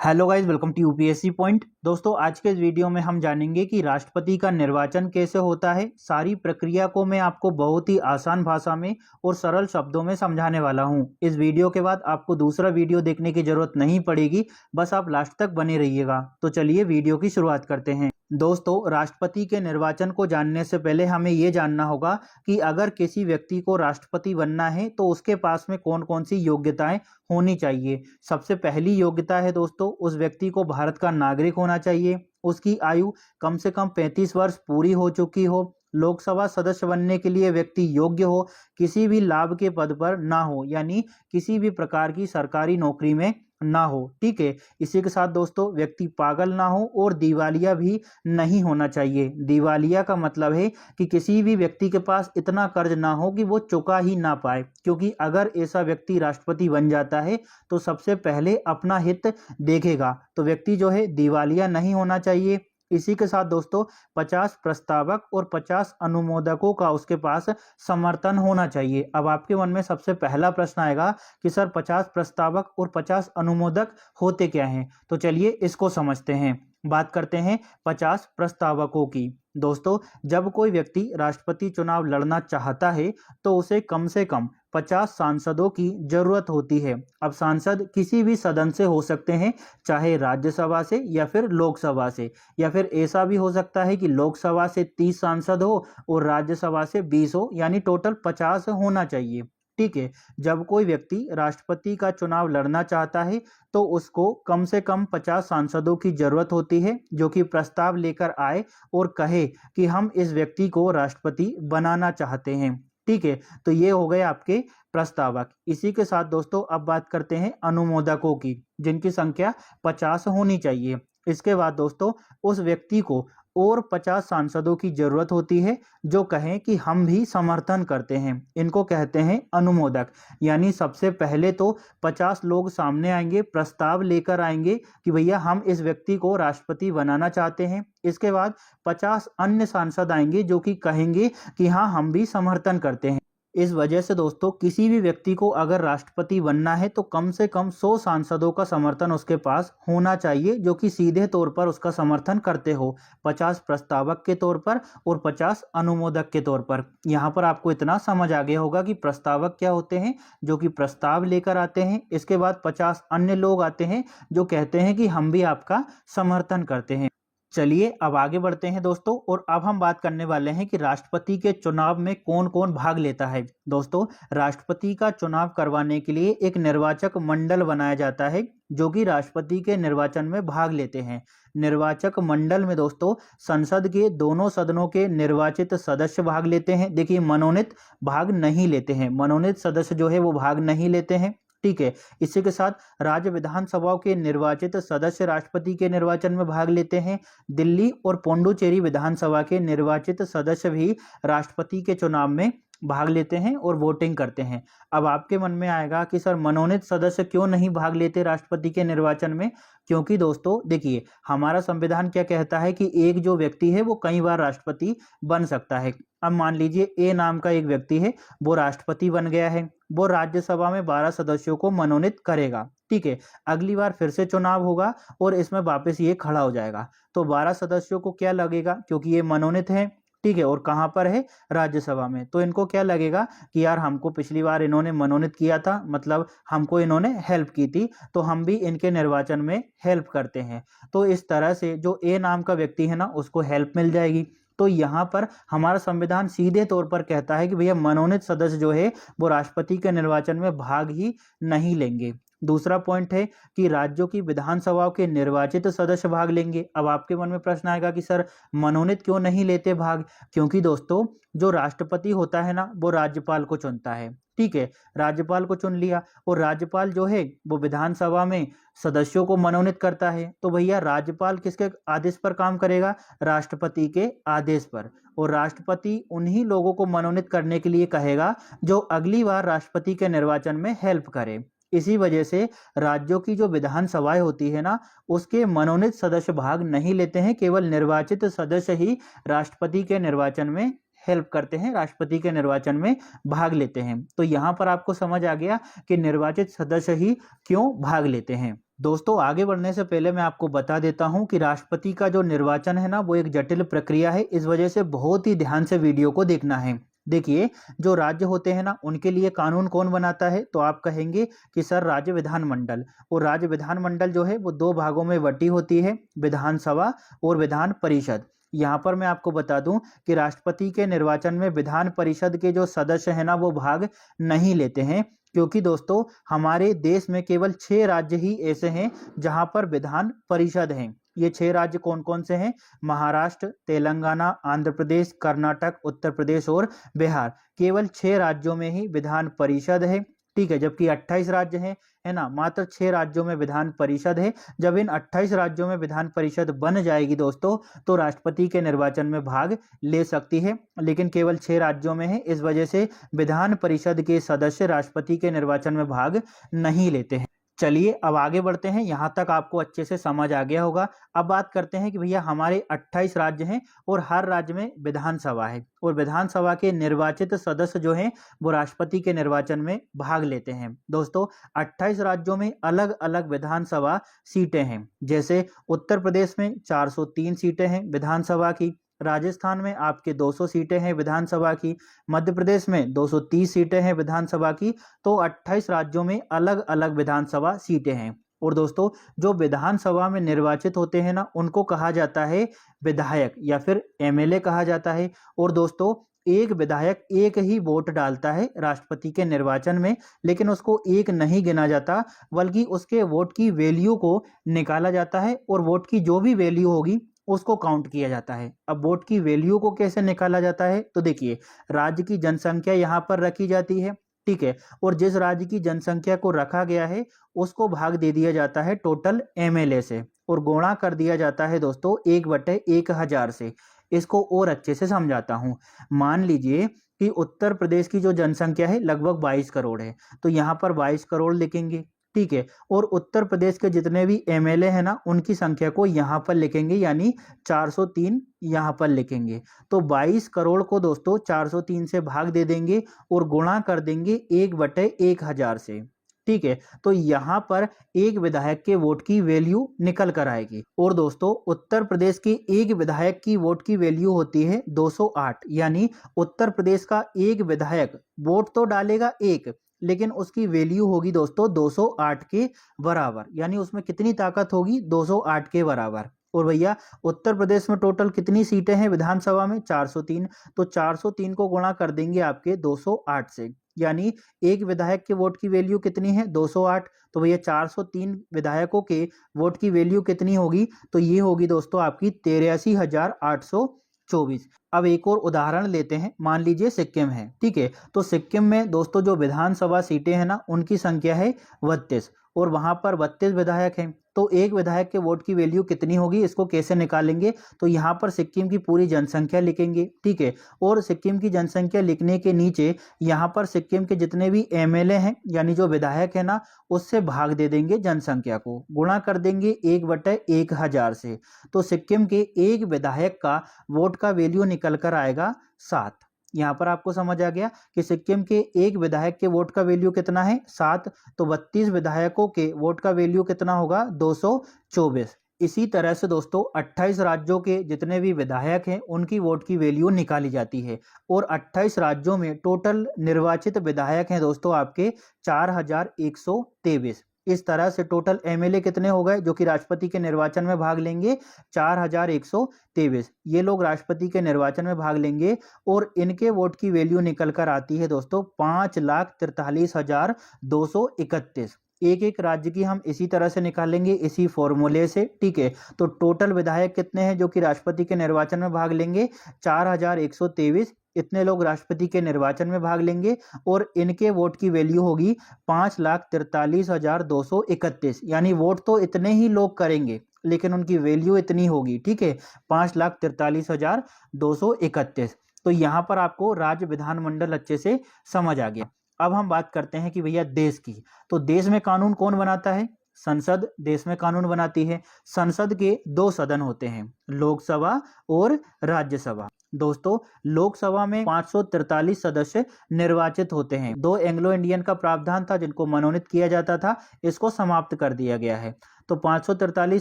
Hello guys, welcome to UPSC point. दोस्तों, आज के इस वीडियो में हम जानेंगे कि राष्ट्रपति का निर्वाचन कैसे होता है। सारी प्रक्रिया को मैं आपको बहुत ही आसान भाषा में और सरल शब्दों में समझाने वाला हूं। इस वीडियो के बाद आपको दूसरा वीडियो देखने की जरूरत नहीं पड़ेगी, बस आप लास्ट तक बने रहिएगा। तो चलिए वीडियो की शुरुआत करते हैं। दोस्तों, राष्ट्रपति के निर्वाचन को जानने से पहले हमें ये जानना होगा कि अगर किसी व्यक्ति को राष्ट्रपति बनना है तो उसके पास में कौन कौन सी योग्यताएं होनी चाहिए। सबसे पहली योग्यता है दोस्तों, उस व्यक्ति को भारत का नागरिक होना चाहिए। उसकी आयु कम से कम 35 वर्ष पूरी हो चुकी हो। लोकसभा सदस्य बनने के लिए व्यक्ति योग्य हो, किसी भी लाभ के पद पर ना हो, यानी किसी भी प्रकार की सरकारी नौकरी में ना हो। ठीक है। इसी के साथ दोस्तों, व्यक्ति पागल ना हो और दिवालिया भी नहीं होना चाहिए। दिवालिया का मतलब है कि किसी भी व्यक्ति के पास इतना कर्ज ना हो कि वो चुका ही ना पाए, क्योंकि अगर ऐसा व्यक्ति राष्ट्रपति बन जाता है तो सबसे पहले अपना हित देखेगा। तो व्यक्ति जो है दिवालिया नहीं होना चाहिए। इसी के साथ दोस्तों, 50 प्रस्तावक और 50 अनुमोदकों का उसके पास समर्थन होना चाहिए। अब आपके मन में सबसे पहला प्रश्न आएगा कि सर 50 प्रस्तावक और 50 अनुमोदक होते क्या हैं। तो चलिए इसको समझते हैं। बात करते हैं 50 प्रस्तावकों की। दोस्तों, जब कोई व्यक्ति राष्ट्रपति चुनाव लड़ना चाहता है तो उसे कम से कम 50 सांसदों की जरूरत होती है। अब सांसद किसी भी सदन से हो सकते हैं, चाहे राज्यसभा से या फिर लोकसभा से, या फिर ऐसा भी हो सकता है कि लोकसभा से 30 सांसद हो और राज्यसभा से 20 हो, यानी टोटल 50 होना चाहिए। ठीक है। जब कोई व्यक्ति राष्ट्रपति का चुनाव लड़ना चाहता है तो उसको कम से कम 50 सांसदों की जरूरत होती है, जो कि प्रस्ताव लेकर आए और कहे कि हम इस व्यक्ति को राष्ट्रपति बनाना चाहते हैं। ठीक है। तो ये हो गए आपके प्रस्तावक। इसी के साथ दोस्तों, अब बात करते हैं अनुमोदकों की, जिनकी संख्या 50 होनी चाहिए। इसके बाद दोस्तों, उस व्यक्ति को और 50 सांसदों की जरूरत होती है जो कहें कि हम भी समर्थन करते हैं। इनको कहते हैं अनुमोदक। यानी सबसे पहले तो 50 लोग सामने आएंगे, प्रस्ताव लेकर आएंगे कि भैया हम इस व्यक्ति को राष्ट्रपति बनाना चाहते हैं। इसके बाद 50 अन्य सांसद आएंगे जो कि कहेंगे कि हाँ, हम भी समर्थन करते हैं। इस वजह से दोस्तों, किसी भी व्यक्ति को अगर राष्ट्रपति बनना है तो कम से कम 100 सांसदों का समर्थन उसके पास होना चाहिए, जो कि सीधे तौर पर उसका समर्थन करते हो। 50 प्रस्तावक के तौर पर और 50 अनुमोदक के तौर पर। यहाँ पर आपको इतना समझ आ गया होगा कि प्रस्तावक क्या होते हैं, जो कि प्रस्ताव लेकर आते हैं। इसके बाद 50 अन्य लोग आते हैं जो कहते हैं कि हम भी आपका समर्थन करते हैं। चलिए अब आगे बढ़ते हैं दोस्तों, और अब हम बात करने वाले हैं कि राष्ट्रपति के चुनाव में कौन कौन भाग लेता है। दोस्तों, राष्ट्रपति का चुनाव करवाने के लिए एक निर्वाचक मंडल बनाया जाता है, जो कि राष्ट्रपति के निर्वाचन में भाग लेते हैं। निर्वाचक मंडल में दोस्तों, संसद के दोनों सदनों के निर्वाचित सदस्य भाग लेते हैं। देखिए, मनोनीत भाग नहीं लेते हैं, मनोनीत सदस्य जो है वो भाग नहीं लेते हैं। ठीक है। इसी के साथ राज्य विधानसभाओं के निर्वाचित सदस्य राष्ट्रपति के निर्वाचन में भाग लेते हैं। दिल्ली और पुडुचेरी विधानसभा के निर्वाचित सदस्य भी राष्ट्रपति के चुनाव में भाग लेते हैं और वोटिंग करते हैं। अब आपके मन में आएगा कि सर मनोनीत सदस्य क्यों नहीं भाग लेते राष्ट्रपति के निर्वाचन में। क्योंकि दोस्तों देखिए, हमारा संविधान क्या कहता है कि एक जो व्यक्ति है वो कई बार राष्ट्रपति बन सकता है। अब मान लीजिए ए नाम का एक व्यक्ति है, वो राष्ट्रपति बन गया है, वो राज्यसभा में 12 सदस्यों को मनोनीत करेगा। ठीक है। अगली बार फिर से चुनाव होगा और इसमें वापस ये खड़ा हो जाएगा, तो 12 सदस्यों को क्या लगेगा, क्योंकि ये मनोनीत है। ठीक है। और कहाँ पर है, राज्यसभा में, तो इनको क्या लगेगा कि यार हमको पिछली बार इन्होंने मनोनीत किया था, मतलब हमको इन्होंने हेल्प की थी, तो हम भी इनके निर्वाचन में हेल्प करते हैं। तो इस तरह से जो ए नाम का व्यक्ति है ना, उसको हेल्प मिल जाएगी। तो यहाँ पर हमारा संविधान सीधे तौर पर कहता है कि भैया मनोनीत सदस्य जो है वो राष्ट्रपति के निर्वाचन में भाग ही नहीं लेंगे। दूसरा पॉइंट है कि राज्यों की विधानसभाओं के निर्वाचित सदस्य भाग लेंगे। अब आपके मन में प्रश्न आएगा कि सर मनोनीत क्यों नहीं लेते भाग। क्योंकि दोस्तों, जो राष्ट्रपति होता है ना, वो राज्यपाल को चुनता है। ठीक है। राज्यपाल को चुन लिया और राज्यपाल जो है वो विधानसभा में सदस्यों को मनोनीत करता है। तो भैया राज्यपाल किसके आदेश पर काम करेगा, राष्ट्रपति के आदेश पर। और राष्ट्रपति उन्हीं लोगों को मनोनीत करने के लिए कहेगा जो अगली बार राष्ट्रपति के निर्वाचन में हेल्प करे। इसी वजह से राज्यों की जो विधानसभाएं होती है ना, उसके मनोनीत सदस्य भाग नहीं लेते हैं, केवल निर्वाचित सदस्य ही राष्ट्रपति के निर्वाचन में हेल्प करते हैं, राष्ट्रपति के निर्वाचन में भाग लेते हैं। तो यहाँ पर आपको समझ आ गया कि निर्वाचित सदस्य ही क्यों भाग लेते हैं। दोस्तों आगे बढ़ने से पहले मैं आपको बता देता हूं कि राष्ट्रपति का जो निर्वाचन है ना वो एक जटिल प्रक्रिया है। इस वजह से बहुत ही ध्यान से वीडियो को देखना है। देखिए, जो राज्य होते हैं ना उनके लिए कानून कौन बनाता है, तो आप कहेंगे कि सर राज्य विधानमंडल। और राज्य विधानमंडल जो है वो दो भागों में बटी होती है, विधानसभा और विधान परिषद। यहाँ पर मैं आपको बता दूं कि राष्ट्रपति के निर्वाचन में विधान परिषद के जो सदस्य हैं ना वो भाग नहीं लेते हैं, क्योंकि दोस्तों हमारे देश में केवल 6 राज्य ही ऐसे हैं जहां पर विधान परिषद हैं। ये 6 राज्य कौन कौन से हैं? महाराष्ट्र, तेलंगाना, आंध्र प्रदेश, कर्नाटक, उत्तर प्रदेश और बिहार। केवल 6 राज्यों में ही विधान परिषद है, ठीक है, जबकि 28 राज्य हैं, है ना। मात्र 6 राज्यों में विधान परिषद है। जब इन 28 राज्यों में विधान परिषद बन जाएगी दोस्तों, तो राष्ट्रपति के निर्वाचन में भाग ले सकती है, लेकिन केवल 6 राज्यों में है। इस वजह से विधान परिषद के सदस्य राष्ट्रपति के निर्वाचन में भाग नहीं लेते हैं। चलिए अब आगे बढ़ते हैं। यहाँ तक आपको अच्छे से समझ आ गया होगा। अब बात करते हैं कि भैया हमारे 28 राज्य हैं और हर राज्य में विधानसभा है, और विधानसभा के निर्वाचित सदस्य जो हैं वो राष्ट्रपति के निर्वाचन में भाग लेते हैं। दोस्तों 28 राज्यों में अलग अलग विधानसभा सीटें हैं। जैसे उत्तर प्रदेश में 403 सीटें हैं विधानसभा की, राजस्थान में आपके 200 सीटें हैं विधानसभा की, मध्य प्रदेश में 230 सीटें हैं विधानसभा की। तो 28 राज्यों में अलग अलग विधानसभा सीटें हैं। और दोस्तों जो विधानसभा में निर्वाचित होते हैं ना उनको कहा जाता है विधायक या फिर एमएलए कहा जाता है। और दोस्तों एक विधायक एक ही वोट डालता है राष्ट्रपति के निर्वाचन में, लेकिन उसको एक नहीं गिना जाता, बल्कि उसके वोट की वैल्यू को निकाला जाता है, और वोट की जो भी वैल्यू होगी उसको काउंट किया जाता है। अब वोट की वैल्यू को कैसे निकाला जाता है, तो देखिए राज्य की जनसंख्या यहाँ पर रखी जाती है, ठीक है, और जिस राज्य की जनसंख्या को रखा गया है उसको भाग दे दिया जाता है टोटल एमएलए से, और गुणा कर दिया जाता है दोस्तों 1/1000 से। इसको और अच्छे से समझाता हूं। मान लीजिए कि उत्तर प्रदेश की जो जनसंख्या है लगभग 22 करोड़ है, तो यहाँ पर 22 करोड़ लिखेंगे, ठीक है, और उत्तर प्रदेश के जितने भी एमएलए हैं ना उनकी संख्या को यहाँ पर लिखेंगे, यानी 403 यहाँ पर लिखेंगे। तो 22 करोड़ को दोस्तों 403 से भाग दे देंगे और गुणा कर देंगे 1/1000 से, ठीक है। तो यहाँ पर एक विधायक के वोट की वैल्यू निकल कर आएगी। और दोस्तों उत्तर प्रदेश के एक विधायक की वोट की वैल्यू होती है 208, यानी उत्तर प्रदेश का एक विधायक वोट तो डालेगा एक, लेकिन उसकी वैल्यू होगी दोस्तों 208 के बराबर, यानी उसमें कितनी ताकत होगी? 208 के बराबर। और भैया उत्तर प्रदेश में टोटल कितनी सीटें हैं विधानसभा में? 403। तो 403 को गुणा कर देंगे आपके 208 से, यानी एक विधायक के वोट की वैल्यू कितनी है? 208। तो भैया 403 विधायकों के वोट की वैल्यू कितनी होगी? तो ये होगी दोस्तों आपकी 83,824। अब एक और उदाहरण लेते हैं। मान लीजिए सिक्किम है, ठीक है, तो सिक्किम में दोस्तों जो विधानसभा सीटें हैं ना उनकी संख्या है 32, और वहां पर 32 विधायक हैं। तो एक विधायक के वोट की वैल्यू कितनी होगी, इसको कैसे निकालेंगे? तो यहाँ पर सिक्किम की पूरी जनसंख्या लिखेंगे, ठीक है, और सिक्किम की जनसंख्या लिखने के नीचे यहाँ पर सिक्किम के जितने भी एमएलए हैं यानी जो विधायक है ना उससे भाग दे देंगे जनसंख्या को, गुणा कर देंगे 1/1000 से। तो सिक्किम के एक विधायक का वोट का वैल्यू निकल कर आएगा 7। यहाँ पर आपको समझ आ गया कि सिक्किम के एक विधायक के वोट का वैल्यू कितना है? 7। तो 32 विधायकों के वोट का वैल्यू कितना होगा? 224। इसी तरह से दोस्तों 28 राज्यों के जितने भी विधायक हैं उनकी वोट की वैल्यू निकाली जाती है, और 28 राज्यों में टोटल निर्वाचित विधायक हैं दोस्तों आपके 4123। इस तरह से टोटल एमएलए कितने हो गए जो कि राष्ट्रपति के निर्वाचन में भाग लेंगे? 4123। ये लोग राष्ट्रपति के निर्वाचन में भाग लेंगे, और इनके वोट की वैल्यू निकल कर आती है दोस्तों 5,43,231। एक एक राज्य की हम इसी तरह से निकालेंगे, इसी फॉर्मूले से, ठीक है। तो टोटल विधायक कितने हैं जो कि राष्ट्रपति के निर्वाचन में भाग लेंगे? 4123। इतने लोग राष्ट्रपति के निर्वाचन में भाग लेंगे, और इनके वोट की वैल्यू होगी 5,43,231। यानी वोट तो इतने ही लोग करेंगे लेकिन उनकी वैल्यू इतनी होगी, ठीक है, 5,43,231। तो यहाँ पर आपको राज्य विधानमंडल अच्छे से समझ आ गया। अब हम बात करते हैं कि भैया देश की। तो देश में कानून कौन बनाता है? संसद देश में कानून बनाती है। संसद के 2 सदन होते हैं, लोकसभा और राज्यसभा। दोस्तों लोकसभा में 543 सदस्य निर्वाचित होते हैं। 2 एंग्लो इंडियन का प्रावधान था जिनको मनोनीत किया जाता था, इसको समाप्त कर दिया गया है। तो 543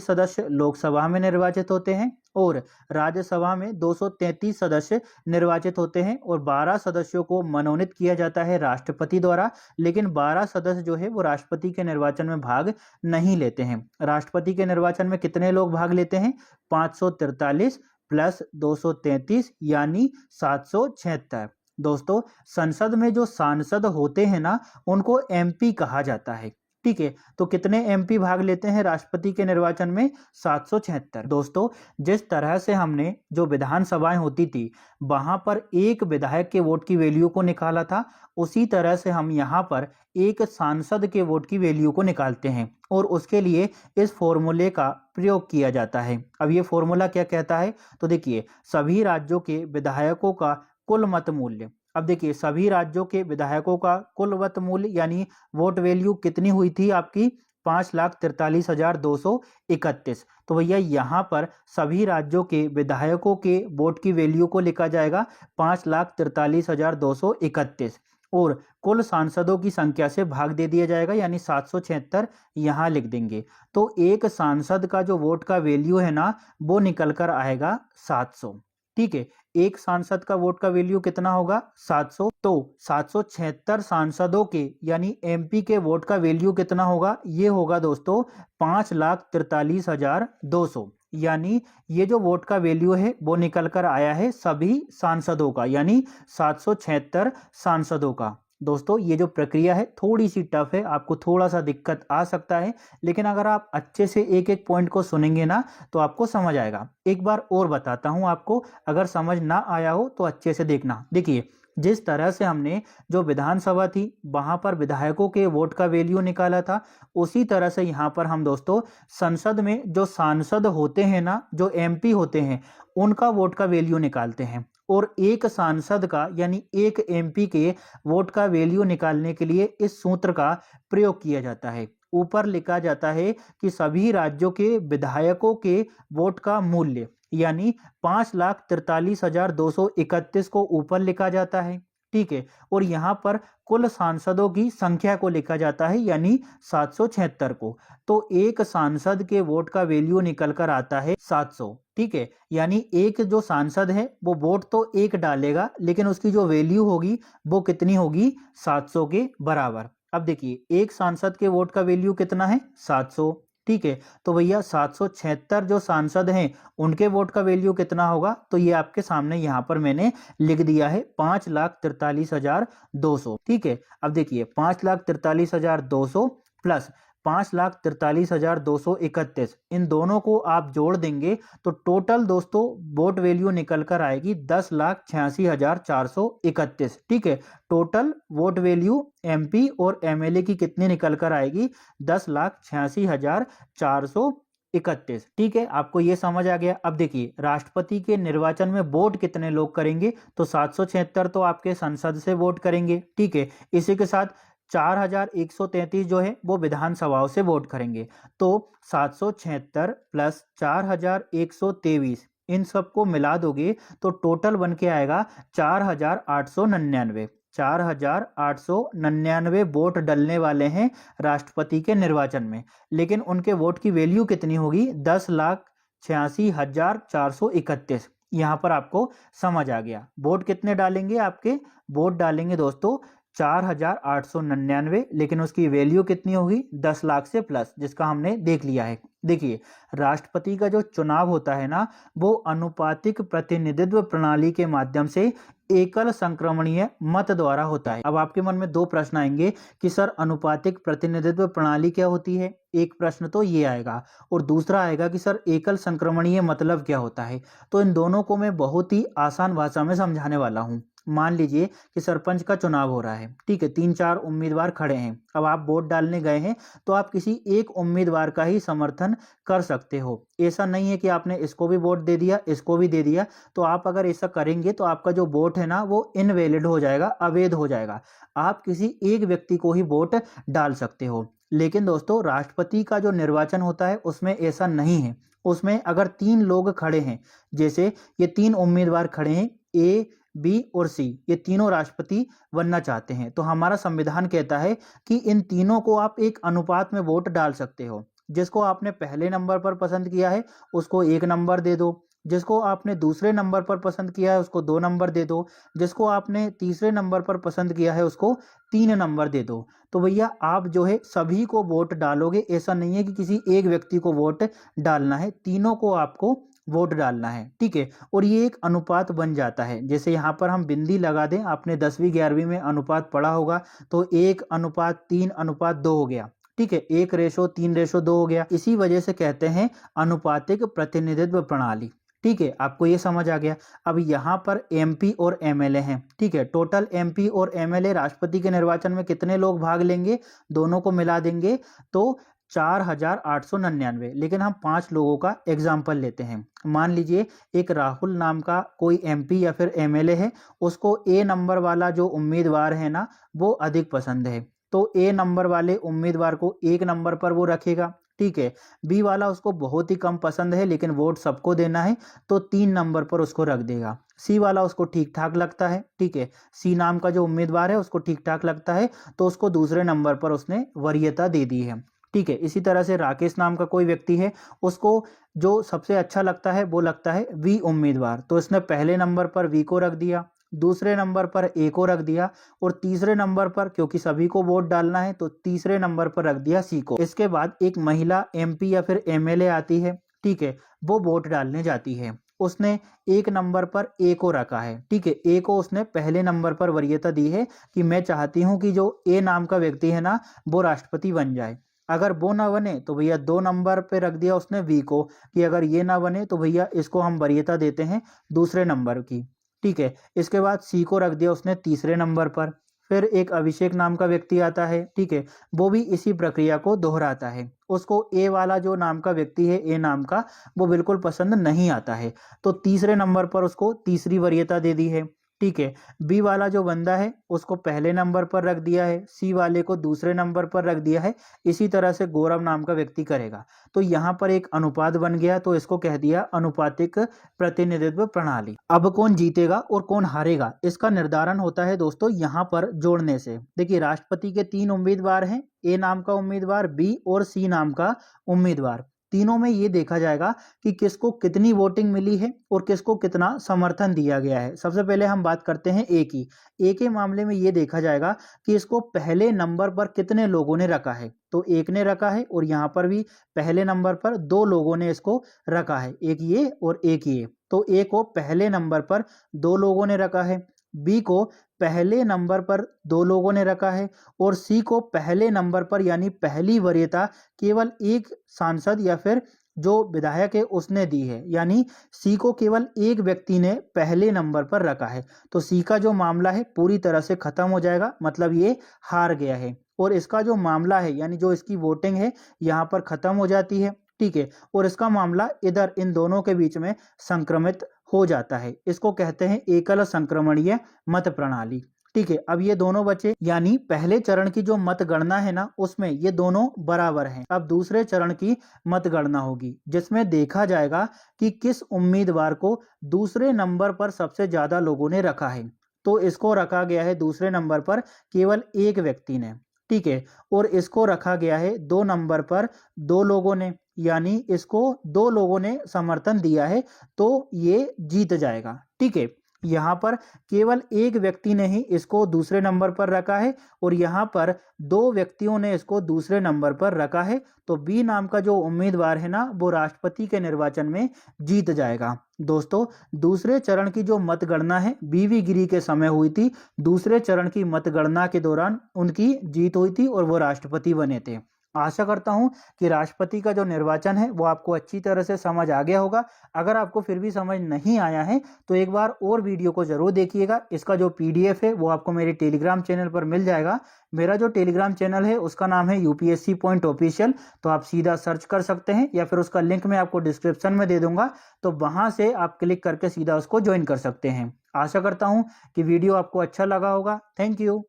सदस्य लोकसभा में निर्वाचित होते हैं और राज्यसभा में 233 सदस्य निर्वाचित होते हैं और 12 सदस्यों को मनोनीत किया जाता है राष्ट्रपति द्वारा, लेकिन 12 सदस्य जो है वो राष्ट्रपति के निर्वाचन में भाग नहीं लेते हैं। राष्ट्रपति के निर्वाचन में कितने लोग भाग लेते हैं? 543 प्लस 233 यानी 776। दोस्तों संसद में जो सांसद होते हैं ना, उनको एमपी कहा जाता है। ठीक है, तो कितने एमपी भाग लेते हैं राष्ट्रपति के निर्वाचन में? 776। दोस्तों जिस तरह से हमने जो विधानसभाएं होती थी वहां पर एक विधायक के वोट की वैल्यू को निकाला था, उसी तरह से हम यहाँ पर एक सांसद के वोट की वैल्यू को निकालते हैं और उसके लिए इस फॉर्मूले का प्रयोग किया जाता है। अब ये फॉर्मूला क्या कहता है? तो देखिए, सभी राज्यों के विधायकों का कुल मत मूल्य। अब देखिए, सभी राज्यों के विधायकों का कुल मत मूल्य यानी वोट वैल्यू कितनी हुई थी आपकी? 5,43,231। तो भैया यहाँ पर सभी राज्यों के विधायकों के वोट की वैल्यू को लिखा जाएगा 5,43,231 और कुल सांसदों की संख्या से भाग दे दिया जाएगा यानी 776 यहाँ लिख देंगे। तो एक सांसद का जो वोट का वैल्यू है ना, वो निकल कर आएगा 700। ठीक है, एक सांसद का वोट का वैल्यू कितना होगा? 700। तो 776 सांसदों के यानी एमपी के वोट का वैल्यू कितना होगा? ये होगा दोस्तों 5,43,200। यानी ये जो वोट का वैल्यू है वो निकल कर आया है सभी सांसदों का यानी 776 सांसदों का। दोस्तों ये जो प्रक्रिया है थोड़ी सी टफ है, आपको थोड़ा सा दिक्कत आ सकता है, लेकिन अगर आप अच्छे से एक एक पॉइंट को सुनेंगे ना तो आपको समझ आएगा। एक बार और बताता हूं आपको, अगर समझ ना आया हो तो अच्छे से देखना। देखिए, जिस तरह से हमने जो विधानसभा थी वहां पर विधायकों के वोट का वैल्यू निकाला था, उसी तरह से यहाँ पर हम दोस्तों संसद में जो सांसद होते हैं ना, जो एमपी होते हैं, उनका वोट का वैल्यू निकालते हैं और एक सांसद का यानी एक एमपी के वोट का वैल्यू निकालने के लिए इस सूत्र का प्रयोग किया जाता है। ऊपर लिखा जाता है कि सभी राज्यों के विधायकों के वोट का मूल्य यानी 5,43,231 को ऊपर लिखा जाता है। ठीक है, और यहाँ पर कुल सांसदों की संख्या को लिखा जाता है यानी 776 को। तो एक सांसद के वोट का वैल्यू निकल कर आता है 700। ठीक है, यानी एक जो सांसद है वो वोट तो एक डालेगा, लेकिन उसकी जो वैल्यू होगी वो कितनी होगी? 700 के बराबर। अब देखिए, एक सांसद के वोट का वैल्यू कितना है? 700। ठीक है, तो भैया 776 जो सांसद हैं उनके वोट का वैल्यू कितना होगा? तो ये आपके सामने यहाँ पर मैंने लिख दिया है 5,43,200। ठीक है, अब देखिए 5,43,200 प्लस 5,43,231, इन दोनों को आप जोड़ देंगे तो टोटल दोस्तों वोट वैल्यू निकल कर आएगी 10,86,431। ठीक है, टोटल वोट वैल्यू एमपी और एमएलए की कितनी निकल कर आएगी? 10,86,431। ठीक है, आपको ये समझ आ गया। अब देखिए, राष्ट्रपति के निर्वाचन में वोट कितने लोग करेंगे? तो 776 तो आपके संसद से वोट करेंगे। ठीक है, इसी के साथ 4,133 जो है वो विधानसभाओं से वोट करेंगे। तो 776 प्लस 4,123 इन सबको मिला दोगे तो टोटल बन के आएगा 4,899। 4,899 वोट डलने वाले हैं राष्ट्रपति के निर्वाचन में, लेकिन उनके वोट की वैल्यू कितनी होगी? 10,86,431। यहाँ पर आपको समझ आ गया। वोट कितने डालेंगे? आपके वोट डालेंगे दोस्तों 4,899, लेकिन उसकी वैल्यू कितनी होगी? 10 लाख से प्लस, जिसका हमने देख लिया है। देखिए, राष्ट्रपति का जो चुनाव होता है ना, वो अनुपातिक प्रतिनिधित्व प्रणाली के माध्यम से एकल संक्रमणीय मत द्वारा होता है। अब आपके मन में दो प्रश्न आएंगे कि सर अनुपातिक प्रतिनिधित्व प्रणाली क्या होती है? एक प्रश्न तो ये आएगा और दूसरा आएगा कि सर एकल संक्रमणीय मतलब क्या होता है। तो इन दोनों को मैं बहुत ही आसान भाषा में समझाने वाला हूँ। मान लीजिए कि सरपंच का चुनाव हो रहा है। ठीक है, 3-4 उम्मीदवार खड़े हैं। अब आप वोट डालने गए हैं तो आप किसी एक उम्मीदवार का ही समर्थन कर सकते हो। ऐसा नहीं है कि आपने इसको भी वोट दे दिया, इसको भी दे दिया। तो आप अगर ऐसा करेंगे तो आपका जो वोट है ना वो इनवैलिड हो जाएगा, अवैध हो जाएगा। आप किसी एक व्यक्ति को ही वोट डाल सकते हो। लेकिन दोस्तों राष्ट्रपति का जो निर्वाचन होता है उसमें ऐसा नहीं है। उसमें अगर 3 लोग खड़े हैं, जैसे ये 3 उम्मीदवार खड़े हैं, ए, बी और सी ये तीनों राष्ट्रपति बनना चाहते हैं, तो हमारा संविधान कहता है कि इन तीनों को आप एक अनुपात में वोट डाल सकते हो। जिसको आपने पहले नंबर पर पसंद किया है उसको 1 नंबर दे दो, जिसको आपने दूसरे नंबर पर पसंद किया है उसको 2 नंबर दे दो, जिसको आपने तीसरे नंबर पर पसंद किया है उसको 3 नंबर दे दो। तो भैया आप जो है सभी को वोट डालोगे, ऐसा नहीं है कि किसी एक व्यक्ति को वोट डालना है, तीनों को आपको वोट डालना है, ठीक है। और ये एक अनुपात बन जाता है, जैसे यहाँ पर हम बिंदी लगा दें, आपने 10वीं 11वीं में अनुपात पढ़ा होगा, तो 1:3:2 हो गया, ठीक है, 1:3:2 हो गया। इसी वजह से कहते हैं अनुपातिक प्रतिनिधित्व प्रणाली, ठीक है, आपको ये समझ आ गया। अब यहाँ पर एमपी और एमएलए हैं, ठीक है, टोटल एमपी और एमएलए राष्ट्रपति के निर्वाचन में कितने लोग भाग लेंगे, दोनों को मिला देंगे तो 4,899। लेकिन हम 5 लोगों का एग्जाम्पल लेते हैं। मान लीजिए एक राहुल नाम का कोई एमपी या फिर एमएलए है, उसको ए नंबर वाला जो उम्मीदवार है ना वो अधिक पसंद है, तो ए नंबर वाले उम्मीदवार को 1 नंबर पर वो रखेगा, ठीक है। बी वाला उसको बहुत ही कम पसंद है लेकिन वोट सबको देना है, तो 3 नंबर पर उसको रख देगा। सी वाला उसको ठीक ठाक लगता है, ठीक है, सी नाम का जो उम्मीदवार है उसको ठीक ठाक लगता है, तो उसको दूसरे नंबर पर उसने वरीयता दे दी है, ठीक है। इसी तरह से राकेश नाम का कोई व्यक्ति है, उसको जो सबसे अच्छा लगता है वो लगता है वी उम्मीदवार, तो इसने पहले नंबर पर वी को रख दिया, दूसरे नंबर पर ए को रख दिया, और तीसरे नंबर पर, क्योंकि सभी को वोट डालना है, तो तीसरे नंबर पर रख दिया सी को। इसके बाद एक महिला एमपी या फिर एमएलए आती है, ठीक है, वो वोट डालने जाती है, उसने 1 नंबर पर ए को रखा है, ठीक है, ए को उसने पहले नंबर पर वरीयता दी है कि मैं चाहती हूं कि जो ए नाम का व्यक्ति है ना वो राष्ट्रपति बन जाए। अगर वो ना बने तो भैया 2 नंबर पे रख दिया उसने वी को, कि अगर ये ना बने तो भैया इसको हम वरीयता देते हैं दूसरे नंबर की, ठीक है। इसके बाद सी को रख दिया उसने तीसरे नंबर पर। फिर एक अभिषेक नाम का व्यक्ति आता है, ठीक है, वो भी इसी प्रक्रिया को दोहराता है, उसको ए वाला जो नाम का व्यक्ति है ए नाम का वो बिल्कुल पसंद नहीं आता है, तो तीसरे नंबर पर उसको तीसरी वरीयता दे दी है, ठीक है। बी वाला जो बंदा है उसको पहले नंबर पर रख दिया है, सी वाले को दूसरे नंबर पर रख दिया है, इसी तरह से गौरव नाम का व्यक्ति करेगा। तो यहाँ पर एक अनुपात बन गया, तो इसको कह दिया अनुपातिक प्रतिनिधित्व प्रणाली। अब कौन जीतेगा और कौन हारेगा इसका निर्धारण होता है दोस्तों यहाँ पर जोड़ने से। देखिए राष्ट्रपति के 3 उम्मीदवार हैं, ए नाम का उम्मीदवार, बी और सी नाम का उम्मीदवार। तीनों में ये देखा जाएगा कि किसको कितनी वोटिंग मिली है और किसको कितना समर्थन दिया गया है। सबसे पहले हम बात करते हैं ए की। ए के मामले में ये देखा जाएगा कि इसको पहले नंबर पर कितने लोगों ने रखा है, तो एक ने रखा है, और यहाँ पर भी पहले नंबर पर 2 लोगों ने इसको रखा है, एक ये और एक ये, तो ए को पहले नंबर पर 2 लोगों ने रखा है, बी को पहले नंबर पर 2 लोगों ने रखा है, और सी को पहले नंबर पर यानी पहली वरीयता केवल एक सांसद या फिर जो विधायक है उसने दी है, यानी सी को केवल एक व्यक्ति ने पहले नंबर पर रखा है। तो सी का जो मामला है पूरी तरह से खत्म हो जाएगा, मतलब ये हार गया है, और इसका जो मामला है यानी जो इसकी वोटिंग है यहाँ पर खत्म हो जाती है, ठीक है, और इसका मामला इधर इन दोनों के बीच में संक्रमित हो जाता है। इसको कहते हैं एकल संक्रमणीय मत प्रणाली, ठीक है। अब ये दोनों बचे, यानी पहले चरण की जो मतगणना है ना उसमें ये दोनों बराबर हैं। अब दूसरे चरण की मतगणना होगी जिसमें देखा जाएगा कि किस उम्मीदवार को दूसरे नंबर पर सबसे ज्यादा लोगों ने रखा है, तो इसको रखा गया है दूसरे नंबर पर केवल एक व्यक्ति ने, ठीक है, और इसको रखा गया है 2 नंबर पर 2 लोगों ने, यानी इसको 2 लोगों ने समर्थन दिया है, तो ये जीत जाएगा, ठीक है। यहाँ पर केवल एक व्यक्ति ने ही इसको दूसरे नंबर पर रखा है, और यहाँ पर 2 व्यक्तियों ने इसको दूसरे नंबर पर रखा है, तो बी नाम का जो उम्मीदवार है ना वो राष्ट्रपति के निर्वाचन में जीत जाएगा। दोस्तों दूसरे चरण की जो मतगणना है बीवी गिरी के समय हुई थी, दूसरे चरण की मतगणना के दौरान उनकी जीत हुई थी और वो राष्ट्रपति बने थे। आशा करता हूं कि राष्ट्रपति का जो निर्वाचन है वो आपको अच्छी तरह से समझ आ गया होगा। अगर आपको फिर भी समझ नहीं आया है तो एक बार और वीडियो को जरूर देखिएगा। इसका जो पीडीएफ है वो आपको मेरे टेलीग्राम चैनल पर मिल जाएगा। मेरा जो टेलीग्राम चैनल है उसका नाम है यूपीएससी पॉइंट ऑफिशियल, तो आप सीधा सर्च कर सकते हैं, या फिर उसका लिंक मैं आपको डिस्क्रिप्शन में दे दूंगा, तो वहां से आप क्लिक करके सीधा उसको ज्वाइन कर सकते हैं। आशा करता हूं कि वीडियो आपको अच्छा लगा होगा। Thank you.